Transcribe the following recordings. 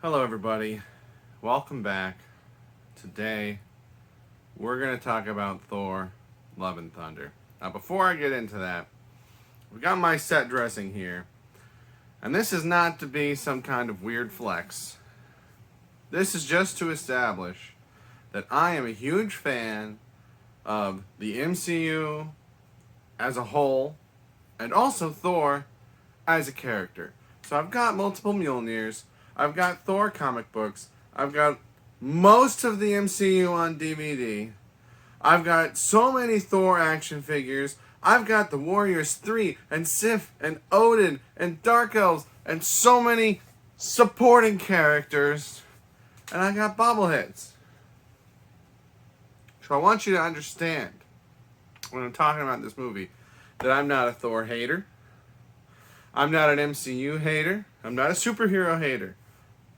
Hello, everybody. Welcome back. Today, we're going to talk about Thor, Love and Thunder. Now, before I get into that, we got my set dressing here. And this is not to be some kind of weird flex. This is just to establish that I am a huge fan of the MCU as a whole, and also Thor as a character. So I've got multiple Mjolnirs. I've got Thor comic books. I've got most of the MCU on DVD. I've got so many Thor action figures. I've got the Warriors 3 and Sif and Odin and Dark Elves and so many supporting characters. And I got bobbleheads. So I want you to understand when I'm talking about this movie that I'm not a Thor hater. I'm not an MCU hater. I'm not a superhero hater.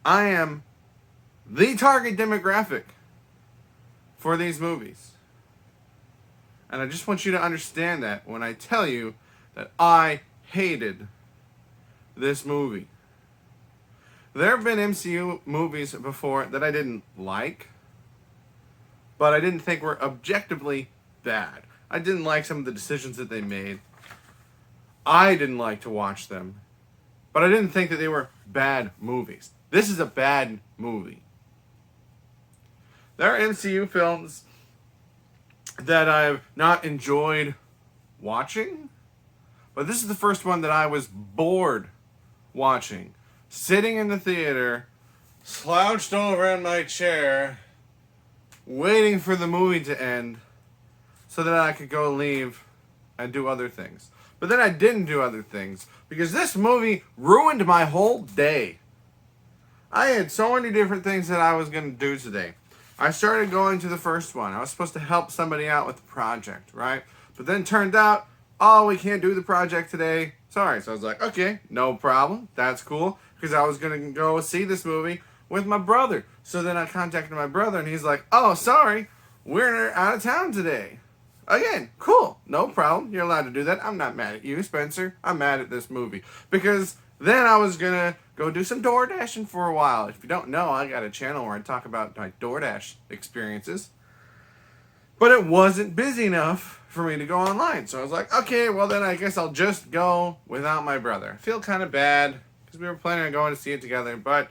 I am the target demographic for these movies. And I just want you to understand that when I tell you that I hated this movie. There have been MCU movies before that I didn't like, but I didn't think were objectively bad. I didn't like some of the decisions that they made. I didn't like to watch them, but I didn't think that they were bad movies. This is a bad movie. There are MCU films that I've not enjoyed watching, but this is the first one that I was bored watching. Sitting in the theater, slouched over in my chair, waiting for the movie to end so that I could go leave and do other things. But then I didn't do other things because this movie ruined my whole day. I had so many different things that I was going to do today. I started going to the first one. I was supposed to help somebody out with the project, right? But then turned out, oh, we can't do the project today. Sorry. So I was like, okay, no problem. That's cool. Because I was going to go see this movie with my brother. So then I contacted my brother and he's like, oh, sorry, we're out of town today. Again, cool. No problem. You're allowed to do that. I'm not mad at you, Spencer. I'm mad at this movie. Because then I was going to go do some door dashing for a while. If you don't know, I got a channel where I talk about my DoorDash experiences. But it wasn't busy enough for me to go online. So I was like, okay, well then I guess I'll just go without my brother. I feel kind of bad because we were planning on going to see it together. But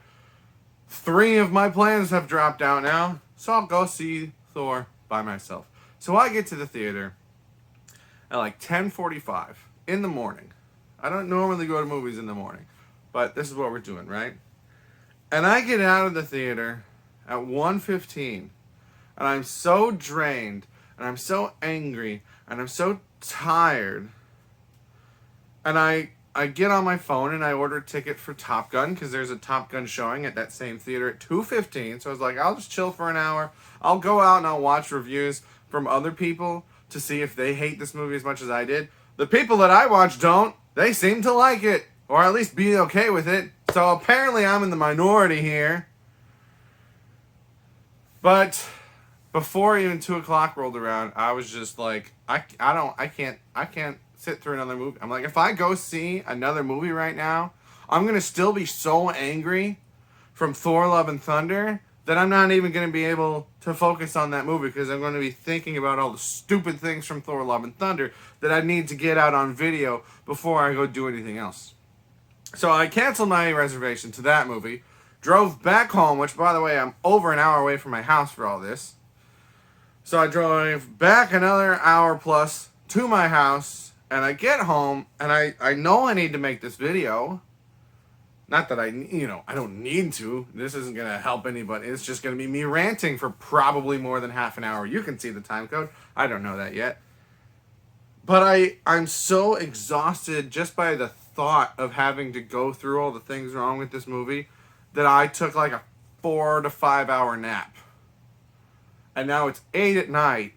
3 of my plans have dropped out now. So I'll go see Thor by myself. So I get to the theater at like 10:45 in the morning. I don't normally go to movies in the morning, but this is what we're doing, right? And I get out of the theater at 1:15, and I'm so drained, and I'm so angry, and I'm so tired. And I get on my phone and I order a ticket for Top Gun because there's a Top Gun showing at that same theater at 2:15. So I was like, I'll just chill for an hour. I'll go out and I'll watch reviews from other people to see if they hate this movie as much as I did. The people that I watch don't. They seem to like it, or at least be okay with it. So apparently I'm in the minority here. But before even 2 o'clock rolled around, I was just like, I can't sit through another movie. I'm like, if I go see another movie right now, I'm gonna still be so angry from Thor, Love and Thunder that I'm not even going to be able to focus on that movie because I'm going to be thinking about all the stupid things from Thor, Love and Thunder that I need to get out on video before I go do anything else. So I canceled my reservation to that movie, drove back home, which, by the way, I'm over an hour away from my house for all this. So I drove back another hour plus to my house, and I get home, and I know I need to make this video. Not that I don't need to. This isn't going to help anybody. It's just going to be me ranting for probably more than half an hour. You can see the time code. I don't know that yet. But I'm so exhausted just by the thought of having to go through all the things wrong with this movie that I took like a 4 to 5 hour nap. And now it's 8 at night.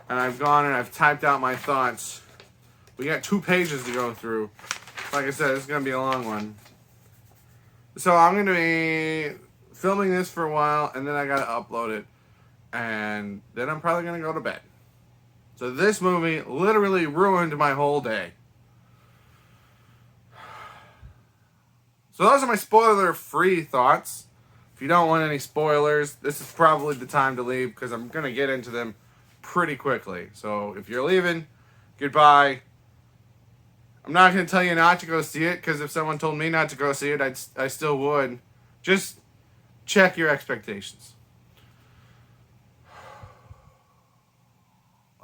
And I've gone and I've typed out my thoughts. We got 2 pages to go through. Like I said, it's going to be a long one. So I'm going to be filming this for a while, and then I got to upload it. And then I'm probably going to go to bed. So this movie literally ruined my whole day. So those are my spoiler-free thoughts. If you don't want any spoilers, this is probably the time to leave because I'm going to get into them pretty quickly. So if you're leaving, goodbye. I'm not going to tell you not to go see it because if someone told me not to go see it, I still would. Just check your expectations.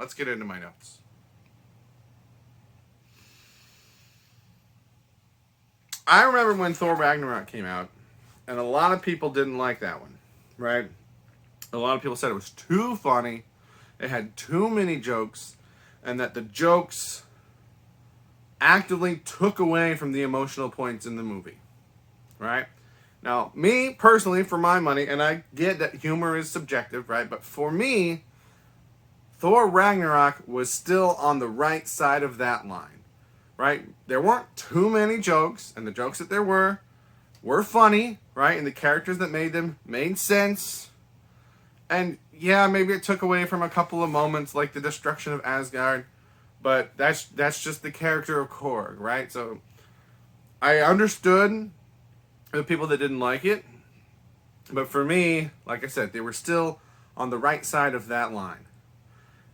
Let's get into my notes. I remember when Thor Ragnarok came out, and a lot of people didn't like that one, right? A lot of people said it was too funny, it had too many jokes, and that the jokes actively took away from the emotional points in the movie, right? Now, me, personally, for my money, and I get that humor is subjective, right? But for me, Thor Ragnarok was still on the right side of that line. Right? There weren't too many jokes, and the jokes that there were funny, right? And the characters that made them made sense. And yeah, maybe it took away from a couple of moments like the destruction of Asgard, but that's just the character of Gore, right? So I understood the people that didn't like it, but for me, like I said, they were still on the right side of that line.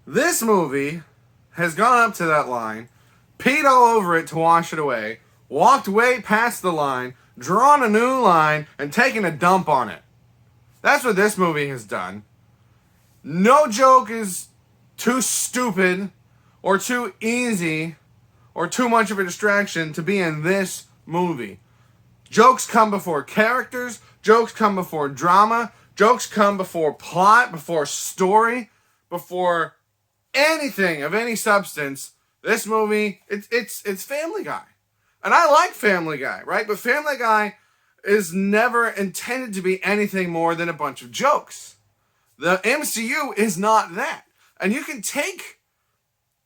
This movie has gone up to that line, peed all over it to wash it away, walked way past the line, drawn a new line, and taken a dump on it. That's what this movie has done. No joke is too stupid or too easy or too much of a distraction to be in this movie. Jokes come before characters, jokes come before drama, jokes come before plot, before story, before anything of any substance. This movie, it's Family Guy. And I like Family Guy, right? But Family Guy is never intended to be anything more than a bunch of jokes. The MCU is not that. And you can take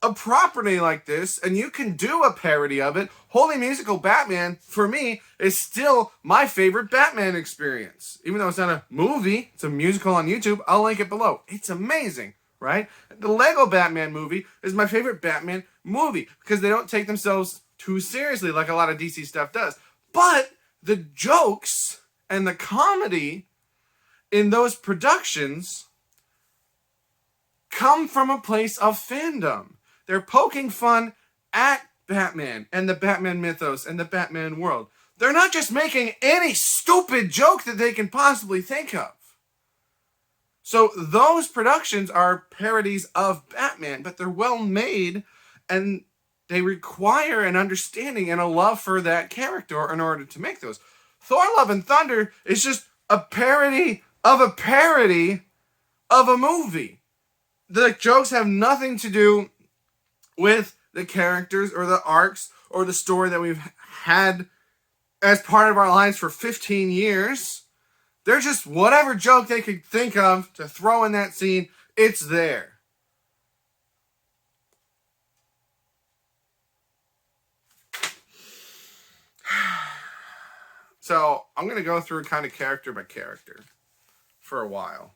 a property like this and you can do a parody of it. Holy Musical Batman, for me, is still my favorite Batman experience. Even though it's not a movie, it's a musical on YouTube. I'll link it below. It's amazing. Right? The Lego Batman movie is my favorite Batman movie because they don't take themselves too seriously like a lot of DC stuff does. But the jokes and the comedy in those productions come from a place of fandom. They're poking fun at Batman and the Batman mythos and the Batman world. They're not just making any stupid joke that they can possibly think of. So those productions are parodies of Batman, but they're well made and they require an understanding and a love for that character in order to make those. Thor Love and Thunder is just a parody of a movie. The jokes have nothing to do with the characters or the arcs or the story that we've had as part of our lives for 15 years. They're just whatever joke they could think of to throw in that scene, it's there. So, I'm going to go through kind of character by character for a while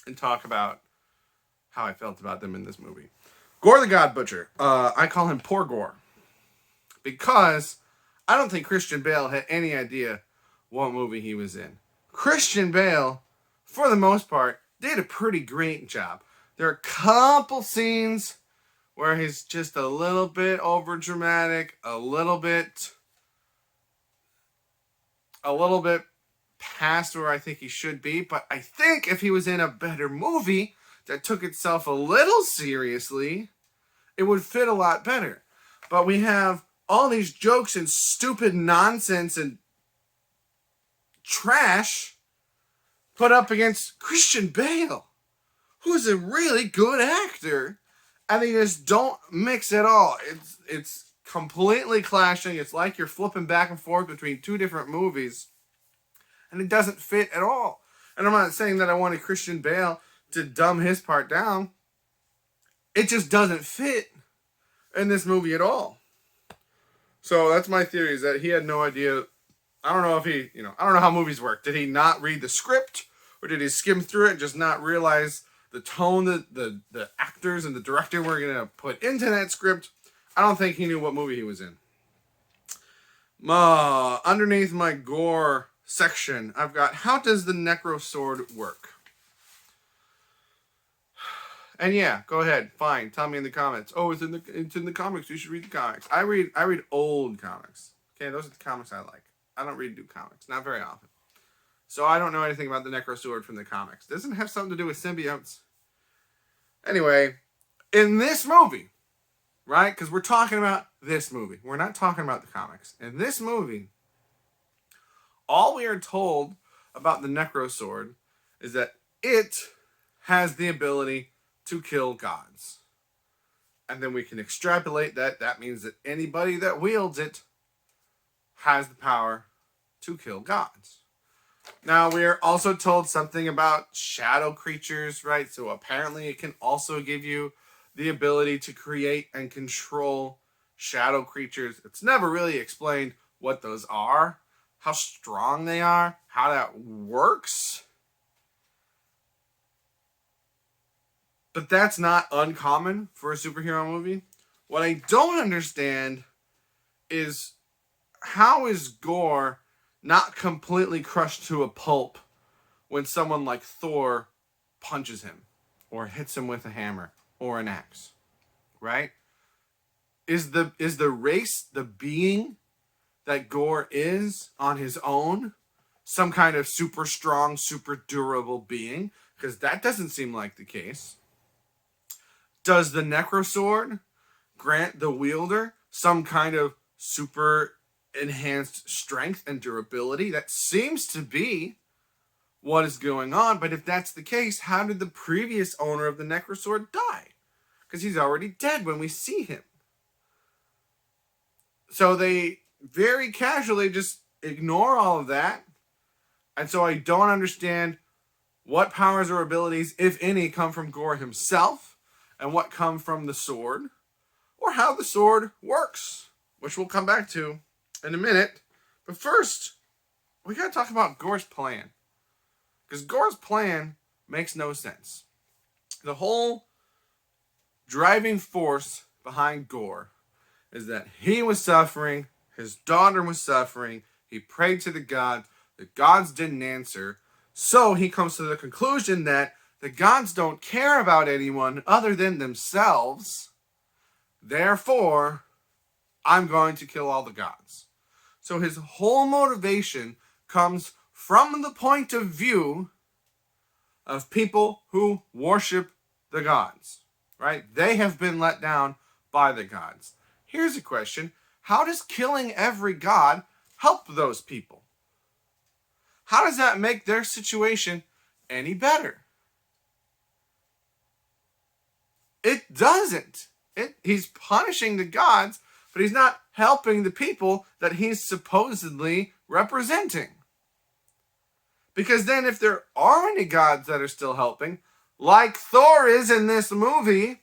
and talk about how I felt about them in this movie. Gore the God Butcher. I call him Poor Gore because I don't think Christian Bale had any idea what movie he was in. Christian Bale, for the most part, did a pretty great job. There are a couple scenes where he's just a little bit over dramatic, a little bit past where I think he should be, but I think if he was in a better movie that took itself a little seriously, it would fit a lot better. But we have all these jokes and stupid nonsense and trash put up against Christian Bale, who's a really good actor, and they just don't mix at all. It's completely clashing. It's like you're flipping back and forth between two different movies, and it doesn't fit at all. And I'm not saying that I wanted Christian Bale to dumb his part down. It just doesn't fit in this movie at all. So that's my theory, is that he had no idea. I don't know if he, I don't know how movies work. Did he not read the script? Or did he skim through it and just not realize the tone that the actors and the director were going to put into that script? I don't think he knew what movie he was in. Underneath my Gore section, I've got, how does the Necrosword work? And yeah, go ahead, fine, tell me in the comments. Oh, it's in the comics. You should read the comics. I read old comics. Okay, those are the comics I like. I don't read new comics, not very often. So I don't know anything about the Necrosword from the comics. Doesn't have something to do with symbiotes. Anyway, in this movie, right? Because we're talking about this movie. We're not talking about the comics. In this movie, all we are told about the Necrosword is that it has the ability to kill gods. And then we can extrapolate that. That means that anybody that wields it has the power to kill gods. Now, we are also told something about shadow creatures, right? So apparently it can also give you the ability to create and control shadow creatures. It's never really explained what those are, how strong they are, how that works. But that's not uncommon for a superhero movie. What I don't understand is, how is Gore not completely crushed to a pulp when someone like Thor punches him or hits him with a hammer or an axe, right? Is the race, the being that Gore is on his own, some kind of super strong, super durable being? Because that doesn't seem like the case. Does the Necrosword grant the wielder some kind of super enhanced strength and durability? That seems to be what is going on. But if that's the case, how did the previous owner of the Necrosword die? Because he's already dead when we see him. So they very casually just ignore all of that. And so I don't understand what powers or abilities, if any, come from Gore himself and what come from the sword, or how the sword works, which we'll come back to in a minute. But first, we gotta talk about Gore's plan. Because Gore's plan makes no sense. The whole driving force behind Gore is that he was suffering, his daughter was suffering, he prayed to the gods didn't answer, so he comes to the conclusion that the gods don't care about anyone other than themselves, therefore, I'm going to kill all the gods. So his whole motivation comes from the point of view of people who worship the gods, right? They have been let down by the gods. Here's a question. How does killing every god help those people? How does that make their situation any better? It doesn't. He's punishing the gods, but he's not helping the people that he's supposedly representing. Because then if there are any gods that are still helping, like Thor is in this movie,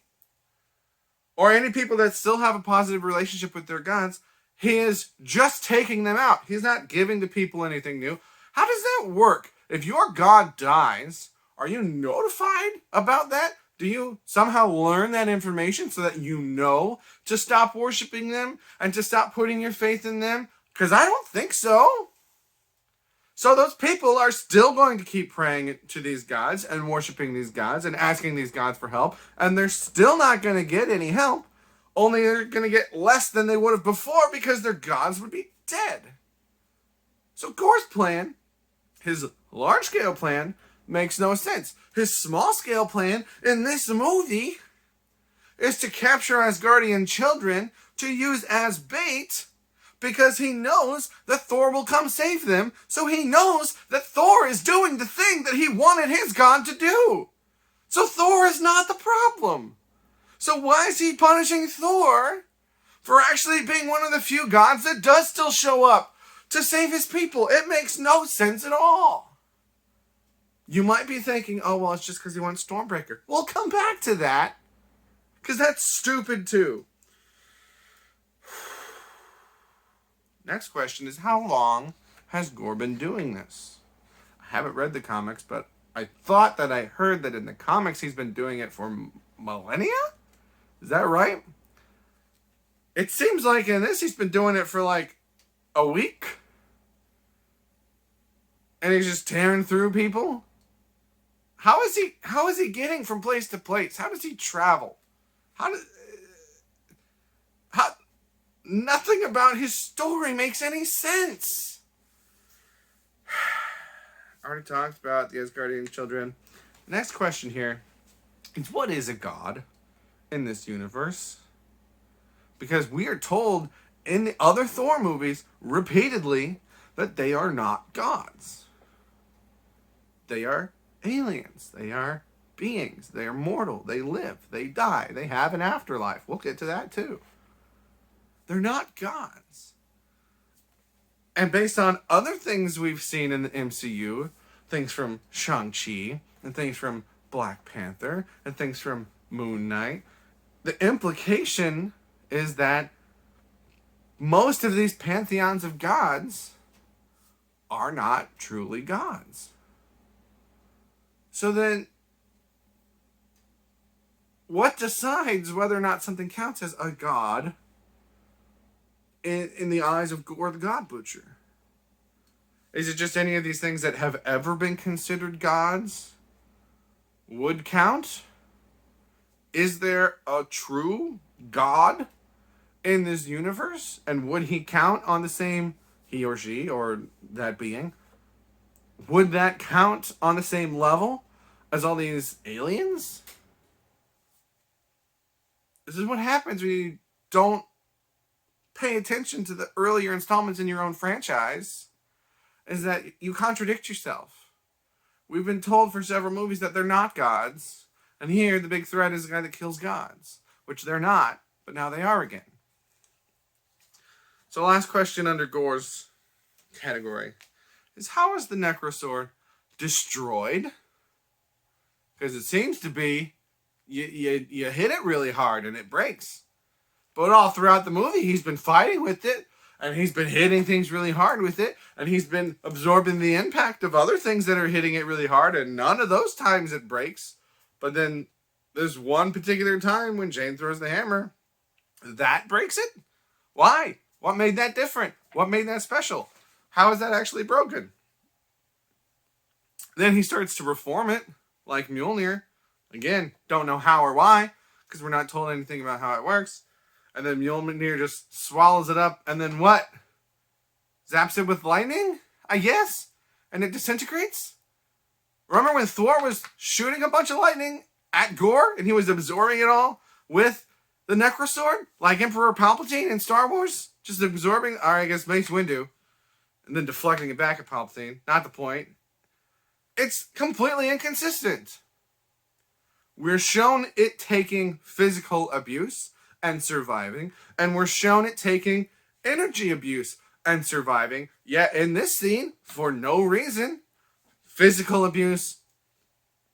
or any people that still have a positive relationship with their gods, he is just taking them out. He's not giving the people anything new. How does that work? If your god dies, are you notified about that? Do you somehow learn that information so that you know to stop worshiping them and to stop putting your faith in them? Because I don't think so. So those people are still going to keep praying to these gods and worshiping these gods and asking these gods for help. And they're still not going to get any help. Only they're going to get less than they would have before because their gods would be dead. So Gore's plan, his large-scale plan, makes no sense. His small-scale plan in this movie is to capture Asgardian children to use as bait because he knows that Thor will come save them, so he knows that Thor is doing the thing that he wanted his god to do. So Thor is not the problem. So why is he punishing Thor for actually being one of the few gods that does still show up to save his people? It makes no sense at all. You might be thinking, oh, well, it's just because he wants Stormbreaker. We'll come back to that, because that's stupid too. Next question is, how long has Gore been doing this? I haven't read the comics, but I thought that I heard that in the comics he's been doing it for millennia? Is that right? It seems like in this he's been doing it for like a week? And he's just tearing through people? How is he getting from place to place? How does he travel? How nothing about his story makes any sense. I already talked about the Asgardian children. Next question here is, what is a god in this universe? Because we are told in the other Thor movies repeatedly that they are not gods. They are aliens. They are beings. They are mortal. They live. They die. They have an afterlife. We'll get to that too. They're not gods. And based on other things we've seen in the MCU, things from Shang-Chi, and things from Black Panther, and things from Moon Knight, the implication is that most of these pantheons of gods are not truly gods. So then, what decides whether or not something counts as a god in the eyes of Gore the God Butcher? Is it just any of these things that have ever been considered gods would count? Is there a true God in this universe? And would he count on the same, he or she, or that being, would that count on the same level as all these aliens? This is what happens when you don't pay attention to the earlier installments in your own franchise, is that you contradict yourself. We've been told for several movies that they're not gods, and here the big threat is the guy that kills gods, which they're not, but now they are again. So last question under Gore's category is, how is the Necrosword destroyed? Because it seems to be you hit it really hard and it breaks. But all throughout the movie, he's been fighting with it, and he's been hitting things really hard with it, and he's been absorbing the impact of other things that are hitting it really hard, and none of those times it breaks. But then there's one particular time when Jane throws the hammer. That breaks it? Why? What made that different? What made that special? How is that actually broken? Then he starts to reform it, like Mjolnir. Again, don't know how or why, because we're not told anything about how it works. And then Mjolnir just swallows it up, and then what? Zaps it with lightning, I guess? And it disintegrates? Remember when Thor was shooting a bunch of lightning at Gore, and he was absorbing it all with the Necrosword? Like Emperor Palpatine in Star Wars? Just absorbing, or I guess Mace Windu, and then deflecting it back at Palpatine. Not the point. It's completely inconsistent. We're shown it taking physical abuse and surviving, and we're shown it taking energy abuse and surviving. Yet in this scene, for no reason, physical abuse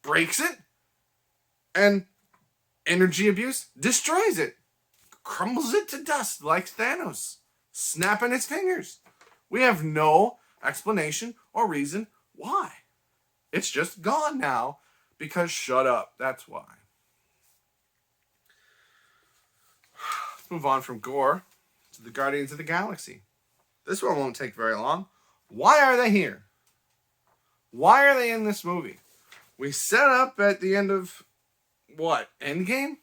breaks it, and energy abuse destroys it, crumbles it to dust like Thanos, snapping its fingers. We have no explanation or reason why. It's just gone now, because shut up, that's why. Let's move on from Gore to the Guardians of the Galaxy. This one won't take very long. Why are they here? Why are they in this movie? We set up at the end of, what, Endgame?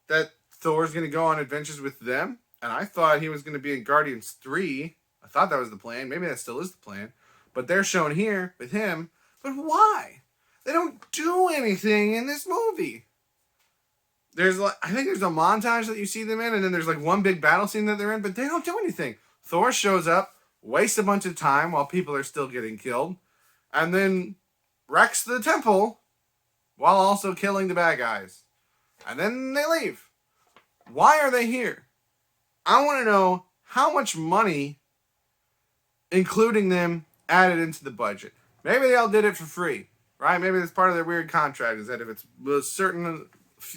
That Thor's going to go on adventures with them. And I thought he was going to be in Guardians 3. I thought that was the plan. Maybe that still is the plan. But they're shown here with him. But why? They don't do anything in this movie. I think there's a montage that you see them in, and then there's like one big battle scene that they're in, but they don't do anything. Thor shows up, wastes a bunch of time while people are still getting killed, and then wrecks the temple while also killing the bad guys. And then they leave. Why are they here? I want to know how much money, including them, added into the budget. Maybe they all did it for free, right? Maybe that's part of their weird contract, is that if it's a certain,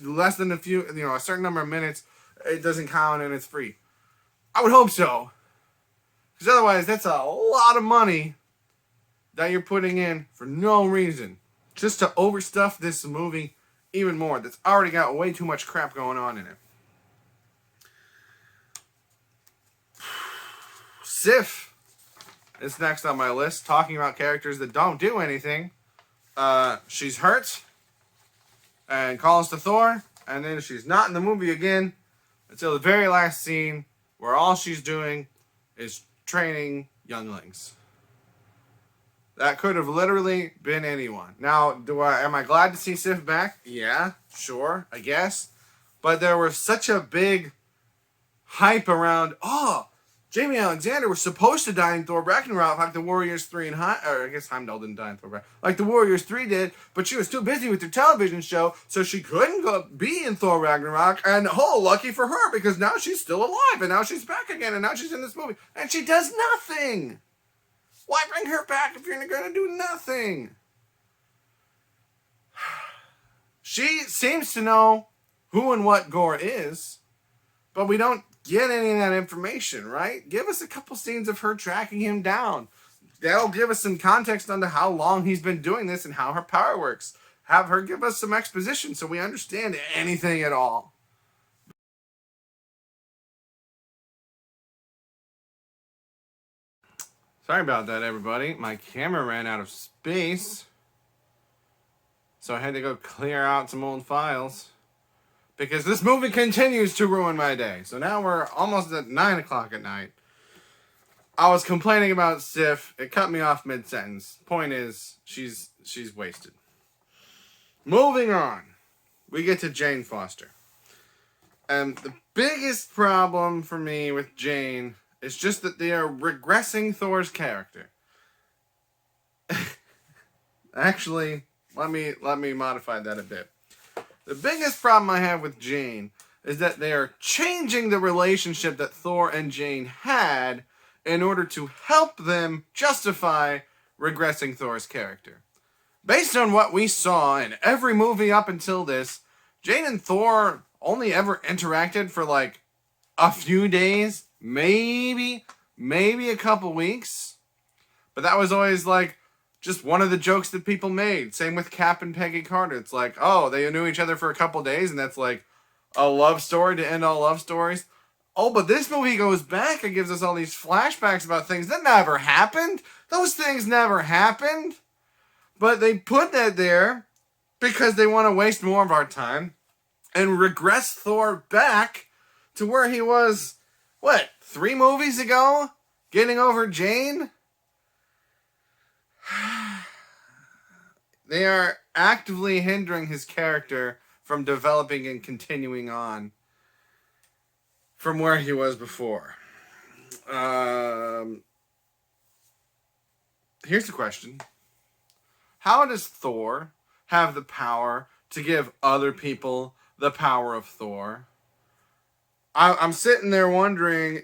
less than a certain number of minutes, it doesn't count and it's free. I would hope so. Because otherwise, that's a lot of money that you're putting in for no reason. Just to overstuff this movie even more. That's already got way too much crap going on in it. Sif is next on my list, talking about characters that don't do anything. She's hurt and calls to Thor, and then she's not in the movie again until the very last scene where all she's doing is training younglings. That could have literally been anyone. Now, am I glad to see Sif back? Yeah, sure, I guess. But there was such a big hype around, Jamie Alexander was supposed to die in Thor Ragnarok like the Warriors 3 and or I guess Heimdall didn't die in Thor Ragnarok, like the Warriors 3 did, but she was too busy with her television show, so she couldn't be in Thor Ragnarok, and lucky for her, because now she's still alive, and now she's back again, and now she's in this movie, and she does nothing! Why bring her back if you're going to do nothing? She seems to know who and what Gore is, but we don't get any of that information, right? Give us a couple scenes of her tracking him down. That'll give us some context onto how long he's been doing this and how her power works. Have her give us some exposition so we understand anything at all. Sorry about that, everybody. My camera ran out of space, so I had to go clear out some old files, because this movie continues to ruin my day. So now we're almost at 9 o'clock at night. I was complaining about Sif. It cut me off mid-sentence. Point is, she's wasted. Moving on. We get to Jane Foster. And the biggest problem for me with Jane is just that they are regressing Thor's character. Actually, let me modify that a bit. The biggest problem I have with Jane is that they are changing the relationship that Thor and Jane had in order to help them justify regressing Thor's character. Based on what we saw in every movie up until this, Jane and Thor only ever interacted for like a few days, maybe a couple weeks. But that was always like just one of the jokes that people made. Same with Cap and Peggy Carter. It's like, they knew each other for a couple days, and that's like a love story to end all love stories. But this movie goes back and gives us all these flashbacks about things that never happened. Those things never happened. But they put that there because they want to waste more of our time and regress Thor back to where he was, 3 movies ago? Getting over Jane? They are actively hindering his character from developing and continuing on from where he was before. Here's the question. How does Thor have the power to give other people the power of Thor? I'm sitting there wondering,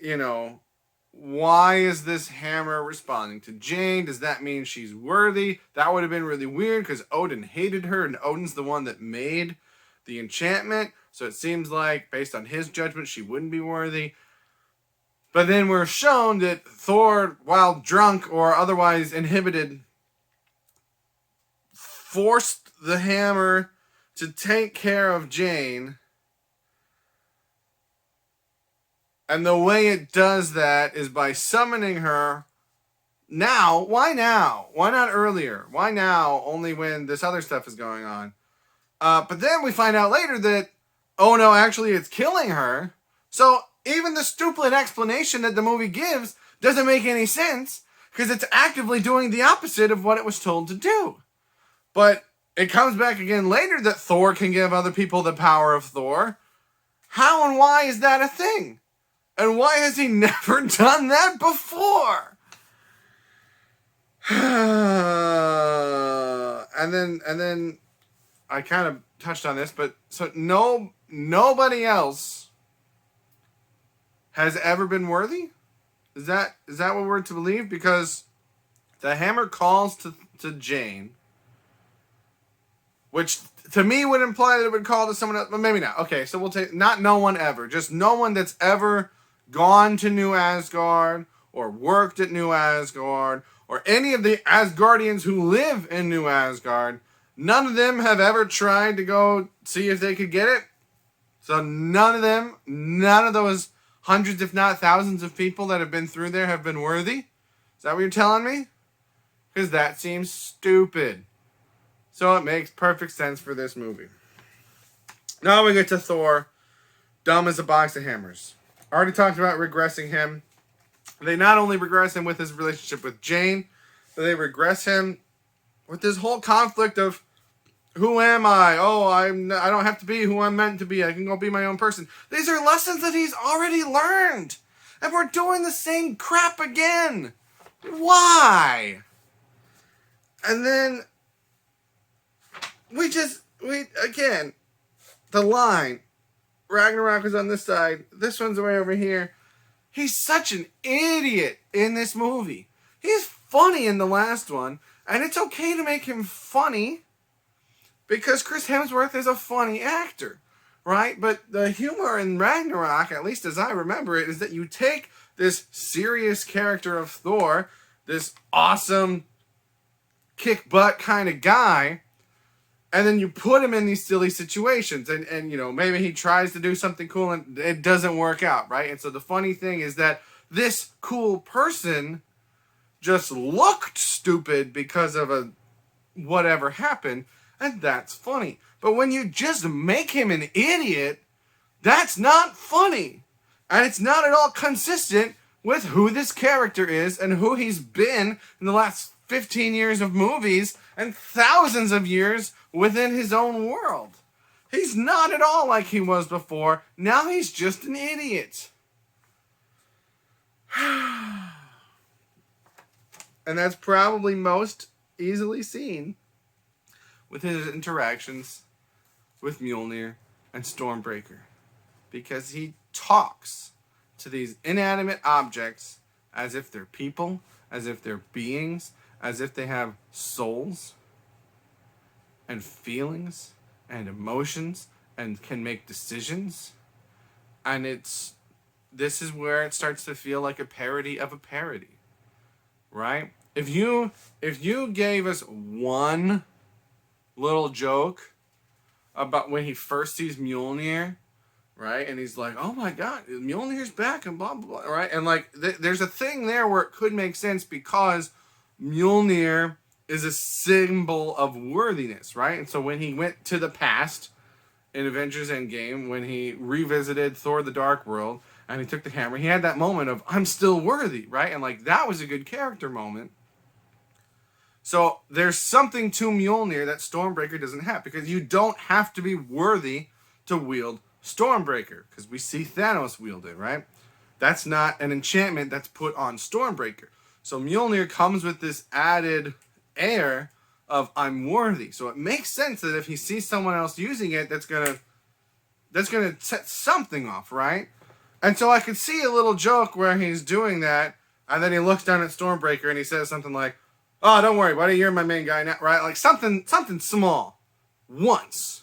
why is this hammer responding to Jane? Does that mean she's worthy? That would have been really weird because Odin hated her, and Odin's the one that made the enchantment. So it seems like, based on his judgment, she wouldn't be worthy. But then we're shown that Thor, while drunk or otherwise inhibited, forced the hammer to take care of Jane. And the way it does that is by summoning her now. Why now? Why not earlier? Why now only when this other stuff is going on? But then we find out later that, actually it's killing her. So even the stupid explanation that the movie gives doesn't make any sense because it's actively doing the opposite of what it was told to do. But it comes back again later that Thor can give other people the power of Thor. How and why is that a thing? And why has he never done that before? and then I kind of touched on this, but so nobody else has ever been worthy? Is that what we're to believe? Because the hammer calls to Jane, which to me would imply that it would call to someone else, but maybe not. Okay, so we'll take not no one ever, just no one that's ever gone to New Asgard or worked at New Asgard or any of the Asgardians who live in New Asgard. None of them have ever tried to go see if they could get it. So none of those hundreds, if not thousands of people that have been through there have been worthy? Is that what you're telling me? Because that seems stupid. So it makes perfect sense for this movie. Now we get to Thor, dumb as a box of hammers. I already talked about regressing him. They not only regress him with his relationship with Jane, but they regress him with this whole conflict of, who am I? Oh, I don't have to be who I'm meant to be. I can go be my own person. These are lessons that he's already learned. And we're doing the same crap again. Why? And then again, the line, Ragnarok is on this side, this one's way over here. He's such an idiot in this movie. He's funny in the last one, and it's okay to make him funny because Chris Hemsworth is a funny actor, right? But the humor in Ragnarok, at least as I remember it, is that you take this serious character of Thor, this awesome kick-butt kind of guy, and then you put him in these silly situations, and you know, maybe he tries to do something cool and it doesn't work out, right? And so the funny thing is that this cool person just looked stupid because of whatever happened, and that's funny. But when you just make him an idiot, that's not funny. And it's not at all consistent with who this character is and who he's been in the last 15 years of movies and thousands of years within his own world. He's not at all like he was before. Now he's just an idiot. And that's probably most easily seen with his interactions with Mjolnir and Stormbreaker. Because he talks to these inanimate objects as if they're people, as if they're beings, as if they have souls and feelings and emotions and can make decisions. And this is where it starts to feel like a parody of a parody, right? If you gave us one little joke about when he first sees Mjolnir, right? And he's like, oh my God, Mjolnir's back and blah, blah, blah, right? And like, there's a thing there where it could make sense because Mjolnir is a symbol of worthiness, right? And so when he went to the past in Avengers Endgame, when he revisited Thor the Dark World and he took the hammer, he had that moment of, I'm still worthy, right? And like, that was a good character moment. So there's something to Mjolnir that Stormbreaker doesn't have, because you don't have to be worthy to wield Stormbreaker, because we see Thanos wield it, right? That's not an enchantment that's put on Stormbreaker. So Mjolnir comes with this added air of I'm worthy. So it makes sense that if he sees someone else using it, that's gonna set something off, right? And so I could see a little joke where he's doing that, and then he looks down at Stormbreaker and he says something like, oh, don't worry, buddy, you're my main guy now, right? Like something small once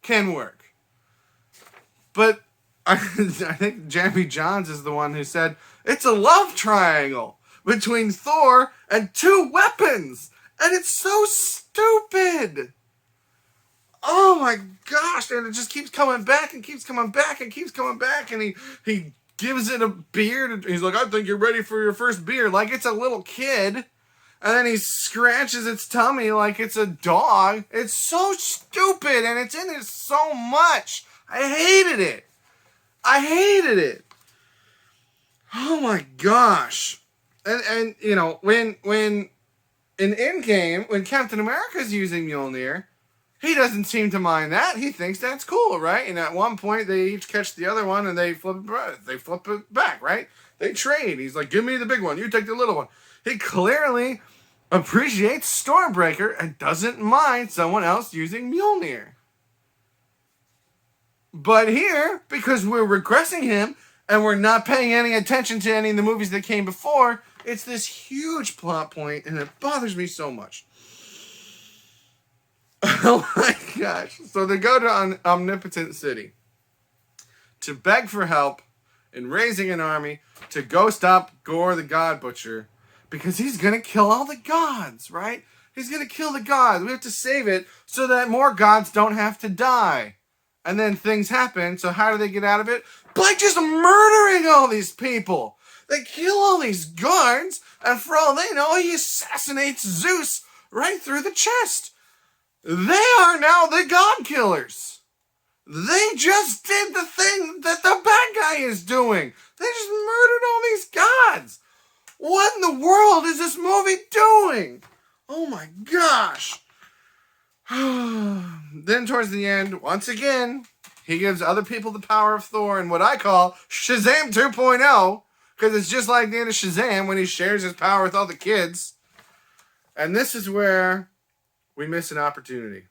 can work. But I think Jeremy Johns is the one who said, it's a love triangle between Thor and two weapons. And it's so stupid. Oh my gosh. And it just keeps coming back and keeps coming back and keeps coming back. And he gives it a beer. He's like, I think you're ready for your first beer. Like it's a little kid. And then he scratches its tummy like it's a dog. It's so stupid. And it's in it so much. I hated it. Oh my gosh. And you know, when in Endgame, when Captain America's using Mjolnir, he doesn't seem to mind that. He thinks that's cool, right? And at one point, they each catch the other one and they flip it back, right? They trade. He's like, give me the big one. You take the little one. He clearly appreciates Stormbreaker and doesn't mind someone else using Mjolnir. But here, because we're regressing him and we're not paying any attention to any of the movies that came before, it's this huge plot point and it bothers me so much. Oh my gosh. So they go to Omnipotent City to beg for help in raising an army to go stop Gore the God Butcher, because he's going to kill all the gods, right? He's going to kill the gods. We have to save it so that more gods don't have to die. and then things happen. So how do they get out of it? By just murdering all these people. They kill all these guards, and for all they know, he assassinates Zeus right through the chest. They are now the god killers. They just did the thing that the bad guy is doing. They just murdered all these gods. What in the world is this movie doing? Oh my gosh. Then towards the end, once again, he gives other people the power of Thor in what I call Shazam 2.0, because it's just like the end of Shazam when he shares his power with all the kids. And this is where we miss an opportunity.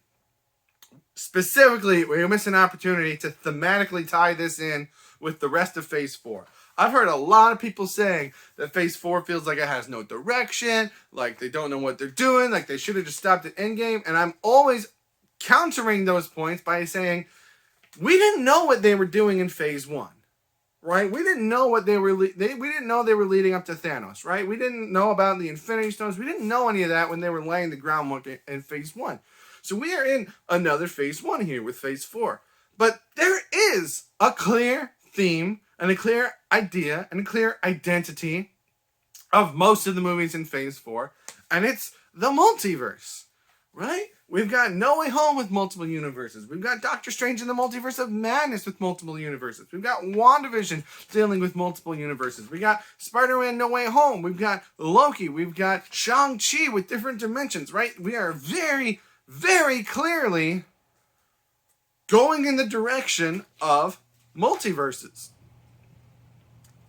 Specifically, we miss an opportunity to thematically tie this in with the rest of Phase 4. I've heard a lot of people saying that Phase 4 feels like it has no direction, like they don't know what they're doing, like they should have just stopped at Endgame, and I'm always countering those points by saying, we didn't know what they were doing in Phase 1, right? We didn't know what they were, we didn't know they were leading up to Thanos, right? We didn't know about the Infinity Stones. We didn't know any of that when they were laying the groundwork in Phase 1. So we are in another Phase 1 here with Phase 4. But there is a clear theme and a clear idea and a clear identity of most of the movies in Phase 4, and it's the multiverse, right? We've got No Way Home with multiple universes. We've got Doctor Strange in the Multiverse of Madness with multiple universes. We've got WandaVision dealing with multiple universes. We got Spider-Man No Way Home. We've got Loki. We've got Shang-Chi with different dimensions, right? We are very, very clearly going in the direction of multiverses.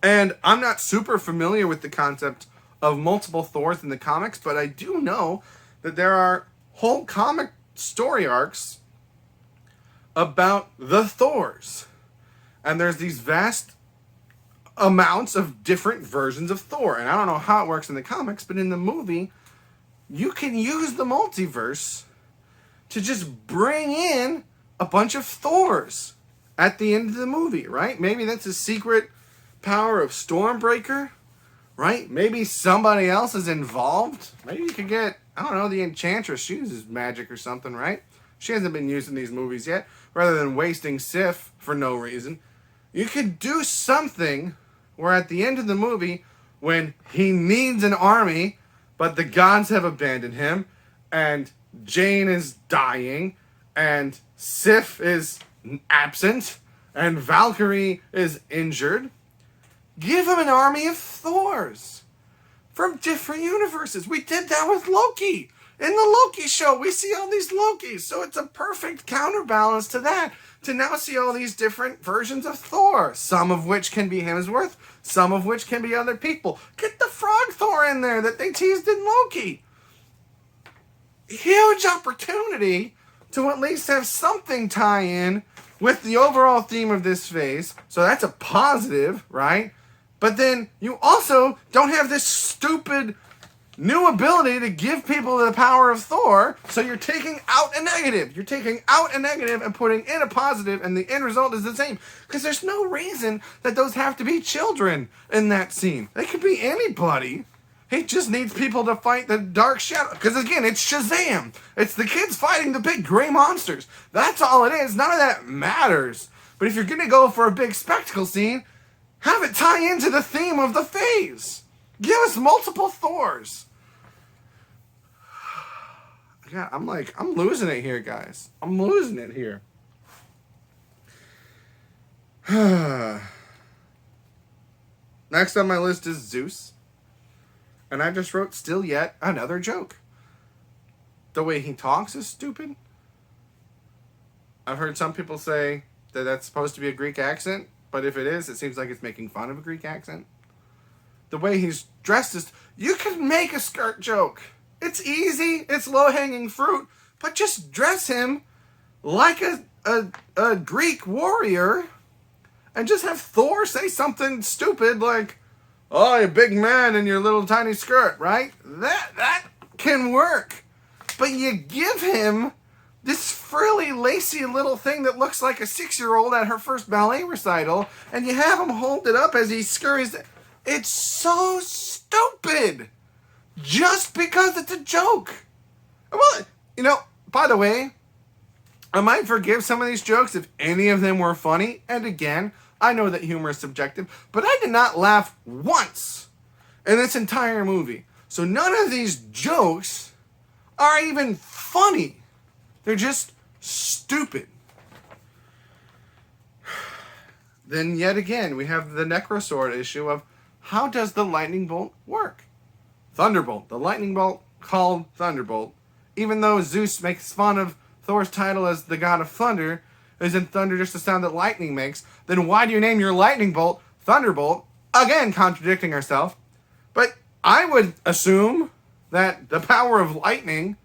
And I'm not super familiar with the concept of multiple Thors in the comics, but I do know that there are whole comic story arcs about the Thors. And there's these vast amounts of different versions of Thor. And I don't know how it works in the comics, but in the movie, you can use the multiverse to just bring in a bunch of Thors at the end of the movie, right? Maybe that's a secret power of Stormbreaker, right? Maybe somebody else is involved. Maybe you could get, I don't know, the Enchantress. She uses magic or something, right? She hasn't been used in these movies yet. Rather than wasting Sif for no reason, you could do something where at the end of the movie, when he needs an army, but the gods have abandoned him, and Jane is dying, and Sif is absent, and Valkyrie is injured, give him an army of Thors from different universes. We did that with Loki. In the Loki show, we see all these Lokis. So it's a perfect counterbalance to that. To now see all these different versions of Thor. Some of which can be Hemsworth. Some of which can be other people. Get the Frog Thor in there that they teased in Loki. Huge opportunity to at least have something tie in with the overall theme of this phase. So that's a positive, right? But then you also don't have this stupid new ability to give people the power of Thor, so you're taking out a negative. You're taking out a negative and putting in a positive, and the end result is the same. Because there's no reason that those have to be children in that scene. They could be anybody. He just needs people to fight the Dark Shadow. Because again, it's Shazam. It's the kids fighting the big gray monsters. That's all it is. None of that matters. But if you're going to go for a big spectacle scene, have it tie into the theme of the phase. Give us multiple Thors. God, I'm losing it here, guys. I'm losing it here. Next on my list is Zeus. And I just wrote still yet another joke. The way he talks is stupid. I've heard some people say that that's supposed to be a Greek accent. But if it is, it seems like it's making fun of a Greek accent. The way he's dressed is... You can make a skirt joke. It's easy. It's low-hanging fruit. But just dress him like a Greek warrior. And just have Thor say something stupid like, oh, you big man in your little tiny skirt, right? That can work. But you give him this frilly, lacy little thing that looks like a 6-year-old at her first ballet recital, and you have him hold it up as he scurries. It's so stupid. Just because it's a joke. Well, by the way, I might forgive some of these jokes if any of them were funny. And again, I know that humor is subjective, but I did not laugh once in this entire movie. So none of these jokes are even funny. They're just stupid. Then yet again, we have the Necrosword issue of how does the lightning bolt work? Thunderbolt. The lightning bolt called Thunderbolt. Even though Zeus makes fun of Thor's title as the god of thunder, isn't thunder just the sound that lightning makes? Then why do you name your lightning bolt Thunderbolt? Again, contradicting ourselves. But I would assume that the power of lightning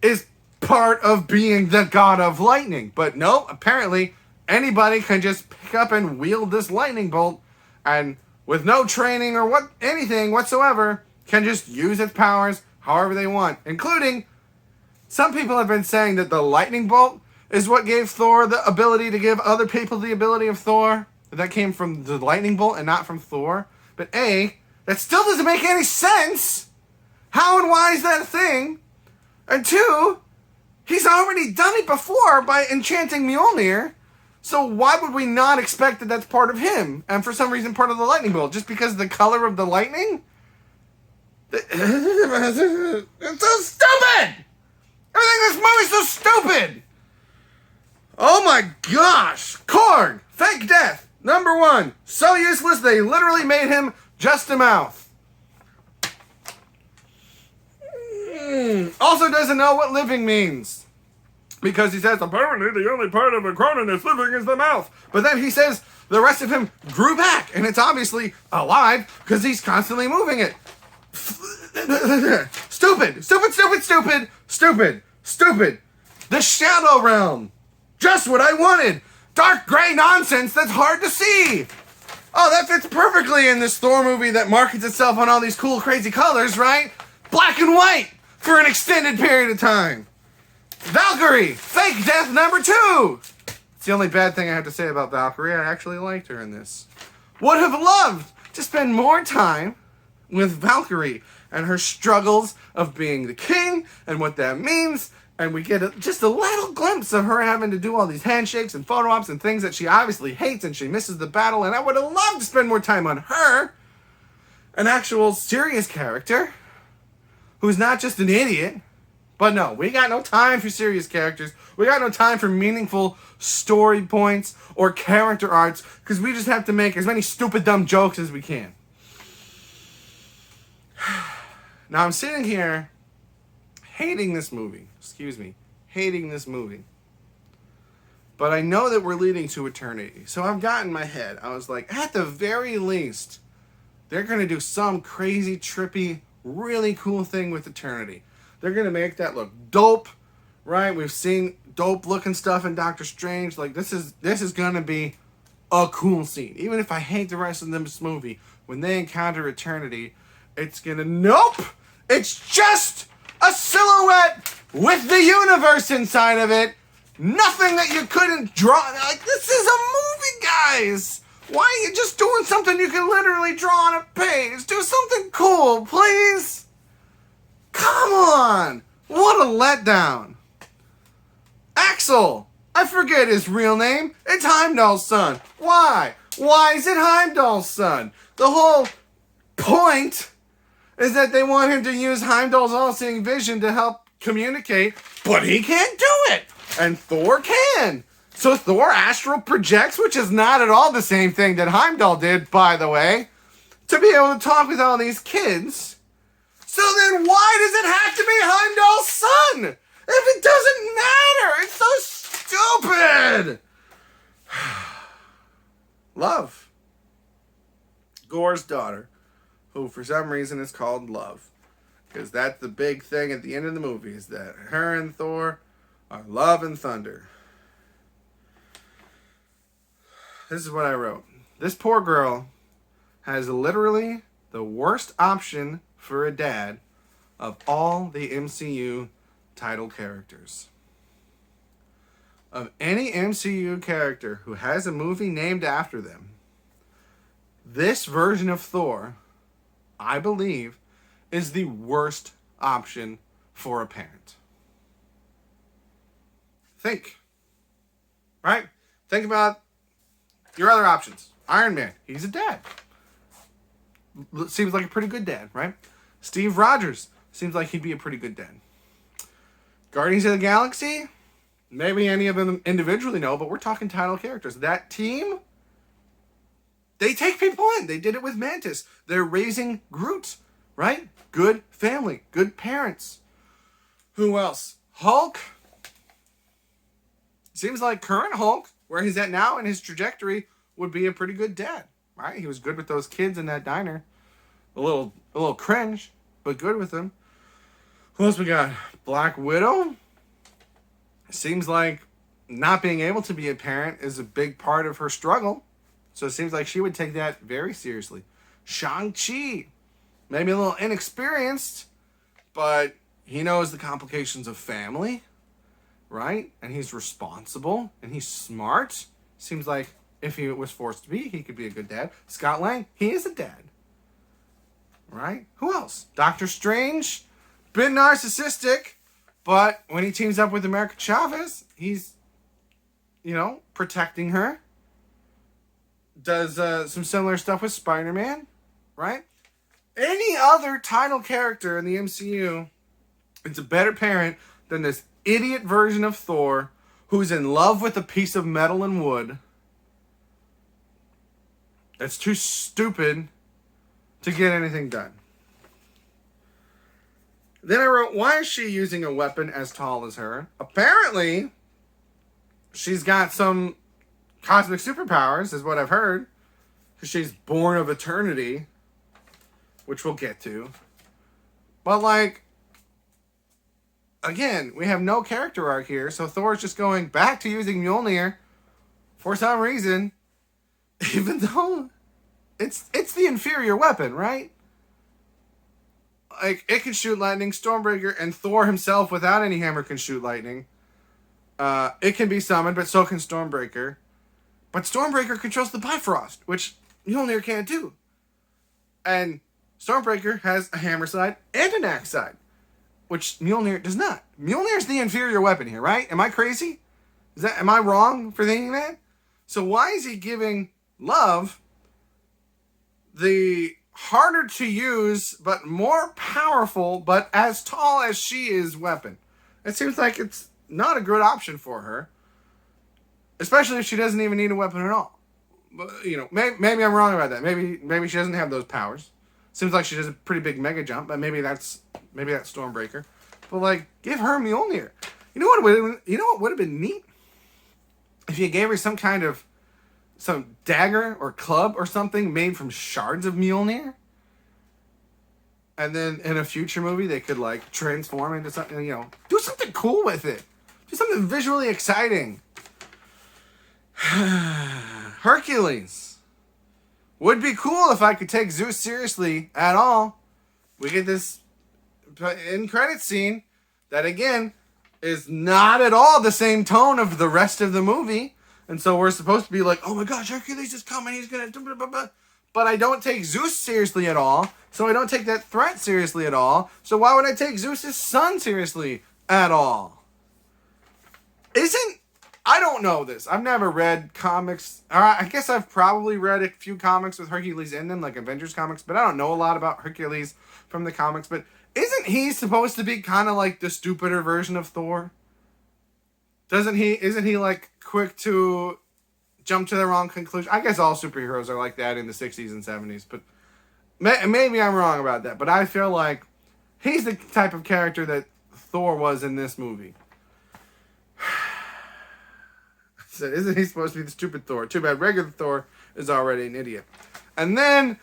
is part of being the god of lightning. But no, apparently anybody can just pick up and wield this lightning bolt and with no training or anything whatsoever can just use its powers however they want. Including, some people have been saying that the lightning bolt is what gave Thor the ability to give other people the ability of Thor. That came from the lightning bolt and not from Thor. But A, that still doesn't make any sense. How and why is that a thing? And two, he's already done it before by enchanting Mjolnir. So why would we not expect that that's part of him? And for some reason part of the lightning bolt? Just because of the color of the lightning? It's so stupid! Everything in this movie is so stupid! Oh my gosh! Korg! Fake death! Number 1. So useless they literally made him just a mouth. Also doesn't know what living means. Because he says, apparently the only part of a Cronin that's living is the mouth. But then he says the rest of him grew back. And it's obviously alive because he's constantly moving it. Stupid. Stupid, stupid, stupid. Stupid. Stupid. The Shadow Realm. Just what I wanted. Dark gray nonsense that's hard to see. Oh, that fits perfectly in this Thor movie that markets itself on all these cool, crazy colors, right? Black and white for an extended period of time. Valkyrie, fake death number 2. It's the only bad thing I have to say about Valkyrie. I actually liked her in this. Would have loved to spend more time with Valkyrie and her struggles of being the king and what that means. And we get just a little glimpse of her having to do all these handshakes and photo ops and things that she obviously hates and she misses the battle. And I would have loved to spend more time on her. An actual serious character who's not just an idiot. But no, we got no time for serious characters. We got no time for meaningful story points or character arcs because we just have to make as many stupid, dumb jokes as we can. Now I'm sitting here hating this movie. Hating this movie. But I know that we're leading to eternity. So I've got in my head, I was like, at the very least, they're going to do some crazy, trippy, really cool thing with eternity. They're going to make that look dope, right? We've seen dope looking stuff in Doctor Strange. Like, this is going to be a cool scene. Even if I hate the rest of this movie, when they encounter eternity, it's going to... Nope! It's just a silhouette with the universe inside of it. Nothing that you couldn't draw. Like, this is a movie, guys. Why are you just doing something you can literally draw on a page? Do something cool, please. Come on! What a letdown! Axel! I forget his real name. It's Heimdall's son. Why? Why is it Heimdall's son? The whole point is that they want him to use Heimdall's all-seeing vision to help communicate, but he can't do it! And Thor can! So Thor astral projects, which is not at all the same thing that Heimdall did, by the way, to be able to talk with all these kids. So then why does it have to be Heimdall's son? If it doesn't matter, it's so stupid. Love. Gore's daughter, who for some reason is called Love. Because that's the big thing at the end of the movie, is that her and Thor are love and thunder. This is what I wrote. This poor girl has literally the worst option for a dad of all the MCU title characters. Of any MCU character who has a movie named after them, this version of Thor, I believe, is the worst option for a parent. Think. Right? Think about your other options. Iron Man, he's a dad. Seems like a pretty good dad, right? Steve Rogers seems like he'd be a pretty good dad. Guardians of the Galaxy, maybe any of them individually no, but we're talking title characters. That team, they take people in. They did it with Mantis. They're raising Groot, right? Good family, good parents. Who else? Hulk. Seems like current Hulk, where he's at now in his trajectory, would be a pretty good dad, right? He was good with those kids in that diner. A little cringe, but good with them. Who else we got? Black Widow. Seems like not being able to be a parent is a big part of her struggle. So it seems like she would take that very seriously. Shang-Chi. Maybe a little inexperienced, but he knows the complications of family, right? And he's responsible, and he's smart. Seems like if he was forced to be, he could be a good dad. Scott Lang, he is a dad. Right? Who else? Doctor Strange. Bit narcissistic, but when he teams up with America Chavez, he's, protecting her. Does some similar stuff with Spider-Man, right? Any other title character in the MCU, it's a better parent than this idiot version of Thor who's in love with a piece of metal and wood. That's too stupid to get anything done. Then I wrote, why is she using a weapon as tall as her? Apparently, she's got some cosmic superpowers, is what I've heard. Because she's born of eternity, which we'll get to. But, again, we have no character arc here, so Thor's just going back to using Mjolnir for some reason, even though it's the inferior weapon, right? It can shoot lightning. Stormbreaker and Thor himself without any hammer can shoot lightning. It can be summoned, but so can Stormbreaker. But Stormbreaker controls the Bifrost, which Mjolnir can't do. And Stormbreaker has a hammer side and an axe side, which Mjolnir does not. Mjolnir's the inferior weapon here, right? Am I crazy? Am I wrong for thinking that? So why is he giving Love the harder to use, but more powerful, but as tall as she is weapon? It seems like it's not a good option for her. Especially if she doesn't even need a weapon at all. But, maybe I'm wrong about that. Maybe she doesn't have those powers. Seems like she does a pretty big mega jump, but maybe that's Stormbreaker. But give her Mjolnir. You know what would have been neat? If you gave her some dagger or club or something made from shards of Mjolnir. And then in a future movie, they could transform into something, do something cool with it. Do something visually exciting. Hercules. Would be cool if I could take Zeus seriously at all. We get this end credit scene that, again, is not at all the same tone of the rest of the movie. And so we're supposed to be like, oh my gosh, Hercules is coming, he's gonna... Blah, blah, blah. But I don't take Zeus seriously at all, so I don't take that threat seriously at all. So why would I take Zeus' son seriously at all? I don't know this. I've never read comics. I guess I've probably read a few comics with Hercules in them, like Avengers comics, but I don't know a lot about Hercules from the comics. But isn't he supposed to be kind of like the stupider version of Thor? Isn't he quick to jump to the wrong conclusion? I guess all superheroes are like that in the 60s and 70s, but maybe I'm wrong about that. But I feel like he's the type of character that Thor was in this movie. So isn't he supposed to be the stupid Thor? Too bad regular Thor is already an idiot. And then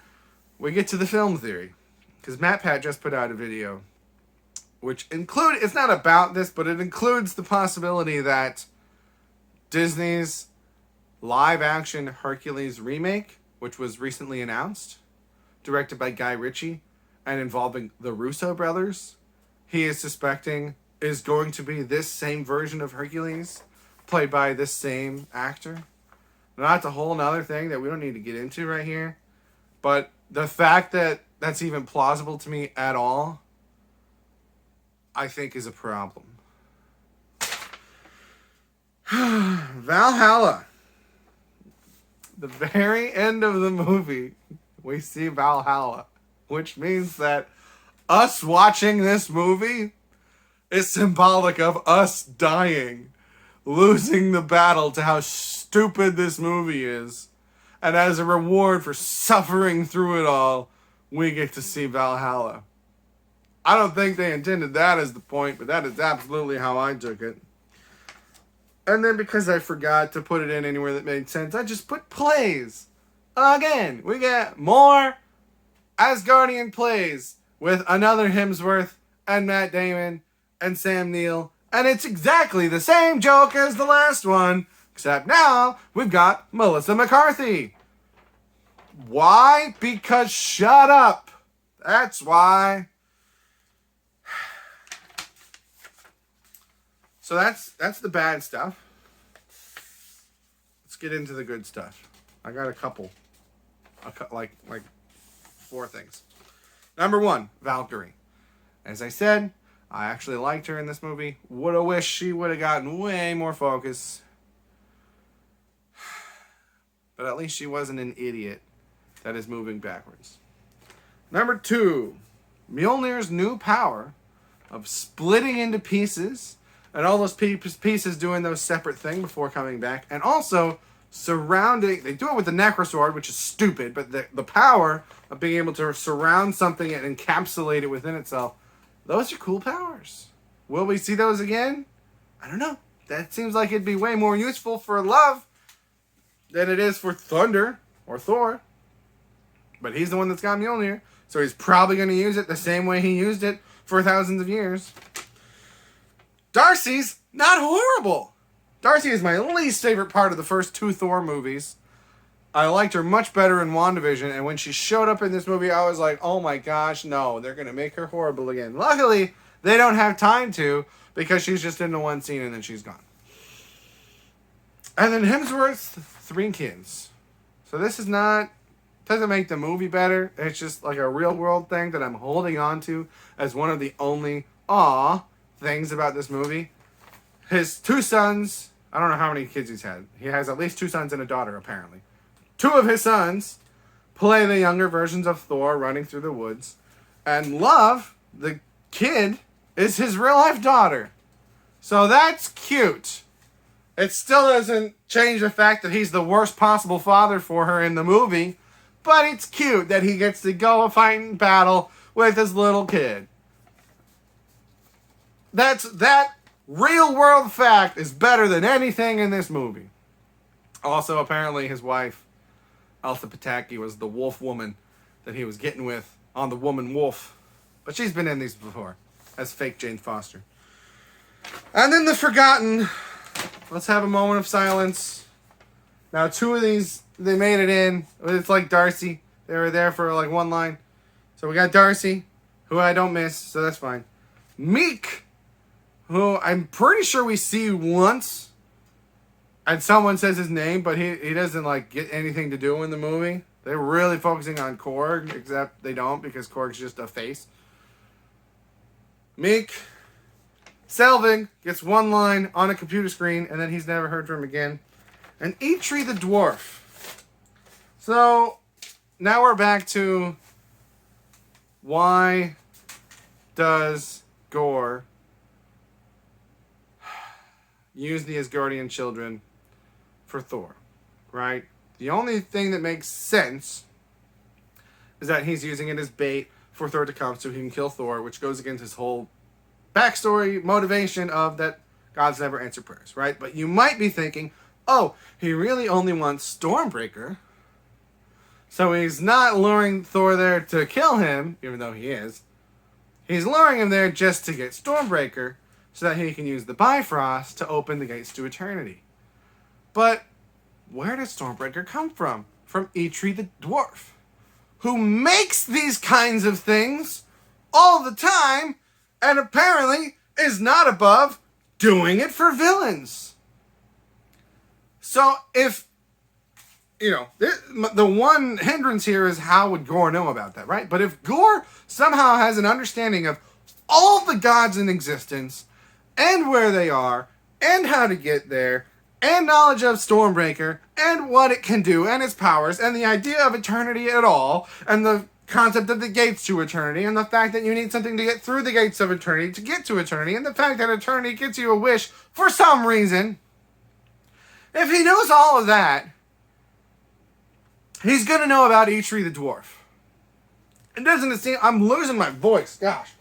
we get to the film theory. Because MatPat just put out a video which it's not about this, but it includes the possibility that Disney's live-action Hercules remake, which was recently announced, directed by Guy Ritchie, and involving the Russo brothers, he is suspecting is going to be this same version of Hercules, played by this same actor. Now, that's a whole nother thing that we don't need to get into right here. But the fact that that's even plausible to me at all, I think is a problem. Valhalla. The very end of the movie, we see Valhalla, which means that us watching this movie is symbolic of us dying, losing the battle to how stupid this movie is. And as a reward for suffering through it all, we get to see Valhalla. I don't think they intended that as the point, but that is absolutely how I took it. And then because I forgot to put it in anywhere that made sense, I just put plays. Again, we get more Asgardian plays with another Hemsworth and Matt Damon and Sam Neill. And it's exactly the same joke as the last one, except now we've got Melissa McCarthy. Why? Because shut up. That's why. So that's the bad stuff. Let's get into the good stuff. I got a couple. Like 4 things. Number 1, Valkyrie. As I said, I actually liked her in this movie. Woulda wished she would have gotten way more focus. But at least she wasn't an idiot that is moving backwards. Number 2, Mjolnir's new power of splitting into pieces, and all those pieces doing those separate things before coming back, and also surrounding, they do it with the Necrosword, which is stupid, but the power of being able to surround something and encapsulate it within itself, those are cool powers. Will we see those again? I don't know. That seems like it'd be way more useful for love than it is for Thunder or Thor. But he's the one that's got Mjolnir, so he's probably going to use it the same way he used it for thousands of years. Darcy's not horrible. Darcy is my least favorite part of the first 2 Thor movies. I liked her much better in WandaVision, and when she showed up in this movie, I was like, oh my gosh, no, they're going to make her horrible again. Luckily, they don't have time to, because she's just in the one scene and then she's gone. And then Hemsworth's 3 kids. So this is not, doesn't make the movie better. It's just like a real world thing that I'm holding on to as one of the only things about this movie. His 2 sons, I don't know how many kids he's had. He has at least 2 sons and a daughter, apparently. 2 of his sons play the younger versions of Thor running through the woods. And Love, the kid, is his real-life daughter. So that's cute. It still doesn't change the fact that he's the worst possible father for her in the movie. But it's cute that he gets to go fight in battle with his little kid. That real-world fact is better than anything in this movie. Also, apparently, his wife, Elsa Pataki, was the wolf woman that he was getting with on The Woman Wolf. But she's been in these before as fake Jane Foster. And then the Forgotten. Let's have a moment of silence. Now, 2 of these, they made it in. It's like Darcy. They were there for like 1 line. So we got Darcy, who I don't miss, so that's fine. Meek, who I'm pretty sure we see once, and someone says his name, but he doesn't like get anything to do in the movie. They're really focusing on Korg, except they don't, because Korg's just a face. Meek, Selvig gets 1 line on a computer screen, and then he's never heard from him again. And Eitri the Dwarf. So, now we're back to why does Gore use the Asgardian children for Thor, right? The only thing that makes sense is that he's using it as bait for Thor to come so he can kill Thor, which goes against his whole backstory motivation of that gods never answer prayers, right? But you might be thinking, oh, he really only wants Stormbreaker, so he's not luring Thor there to kill him, even though he is. He's luring him there just to get Stormbreaker so that he can use the Bifrost to open the gates to eternity. But where does Stormbreaker come from? From Eitri the Dwarf, who makes these kinds of things all the time and apparently is not above doing it for villains. So if, the one hindrance here is how would Gore know about that, right? But if Gore somehow has an understanding of all the gods in existence and where they are and how to get there and knowledge of Stormbreaker and what it can do and its powers and the idea of eternity at all and the concept of the gates to eternity and the fact that you need something to get through the gates of eternity to get to eternity and the fact that eternity gets you a wish for some reason. If he knows all of that, he's going to know about Eitri the dwarf. It doesn't seem... I'm losing my voice. Gosh.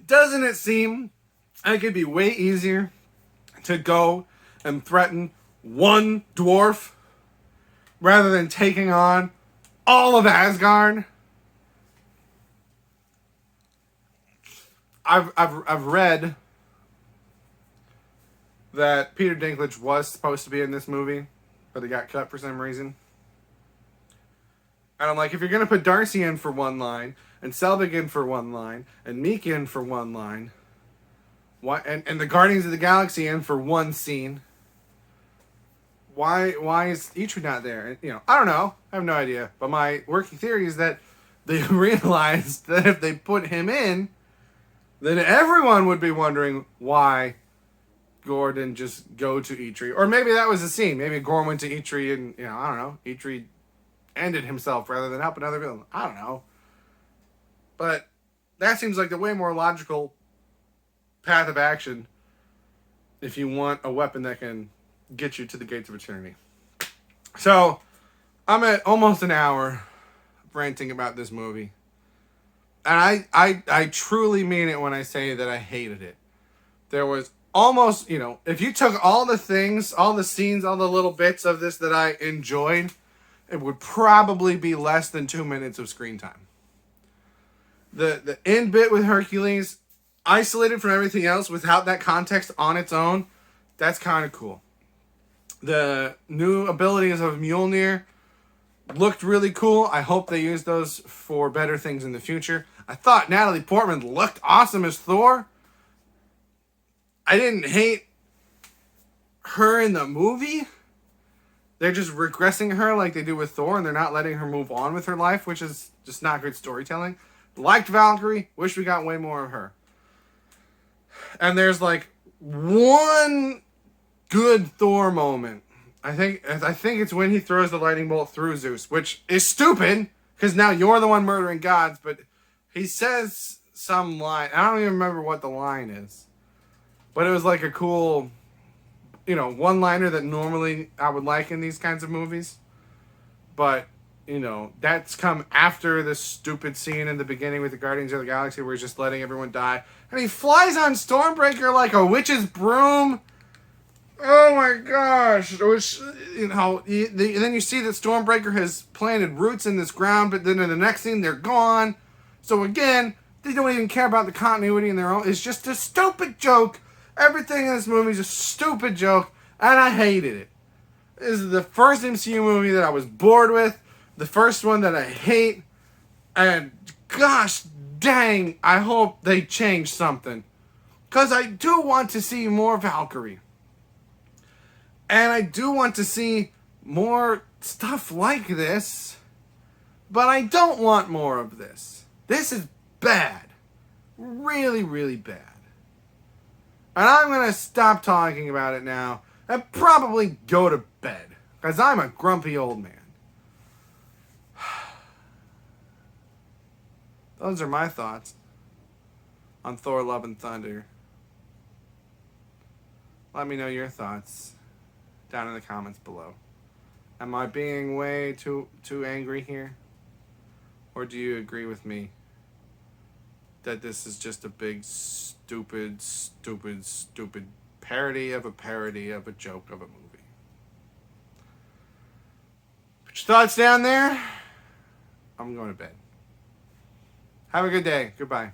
Doesn't it seem like it'd be way easier to go and threaten one dwarf rather than taking on all of Asgard? I've read that Peter Dinklage was supposed to be in this movie, but he got cut for some reason. And I'm like, if you're going to put Darcy in for one line, and Selvig in for one line, and Meek in for one line, and the Guardians of the Galaxy in for one scene, why is Eitri not there? You know, I don't know. I have no idea. But my working theory is that they realized that if they put him in, then everyone would be wondering why Gore didn't just go to Eitri. Or maybe that was the scene. Maybe Gore went to Eitri and, you know, I don't know, Eitri ended himself rather than help another villain. I don't know. But that seems like the way more logical path of action if you want a weapon that can get you to the gates of eternity. So, I'm at almost an hour ranting about this movie. And I truly mean it when I say that I hated it. There was almost, you know, if you took all the things, all the scenes, all the little bits of this that I enjoyed, it would probably be less than 2 minutes of screen time. The end bit with Hercules, isolated from everything else without that context on its own, that's kind of cool. The new abilities of Mjolnir looked really cool. I hope they use those for better things in the future. I thought Natalie Portman looked awesome as Thor. I didn't hate her in the movie. They're just regressing her like they do with Thor, and they're not letting her move on with her life, which is just not good storytelling. Liked Valkyrie. Wish we got way more of her. And there's like one good Thor moment. I think it's when he throws the lightning bolt through Zeus, which is stupid because now you're the one murdering gods. But he says some line. I don't even remember what the line is, but it was like a cool, you know, one-liner that normally I would like in these kinds of movies. But you know, that's come after the stupid scene in the beginning with the Guardians of the Galaxy where he's just letting everyone die. And he flies on Stormbreaker like a witch's broom. Oh my gosh. Which, you know, then you see that Stormbreaker has planted roots in this ground, but then in the next scene they're gone. So again, they don't even care about the continuity in their own. It's just a stupid joke. Everything in this movie is a stupid joke, and I hated it. This is the first MCU movie that I was bored with. The first one that I hate, and gosh dang, I hope they change something. Because I do want to see more Valkyrie. And I do want to see more stuff like this, but I don't want more of this. This is bad. Really, really bad. And I'm going to stop talking about it now and probably go to bed. Because I'm a grumpy old man. Those are my thoughts on Thor: Love and Thunder. Let me know your thoughts down in the comments below. Am I being way too angry here? Or do you agree with me that this is just a big stupid parody of a joke of a movie? Put your thoughts down there. I'm going to bed. Have a good day. Goodbye.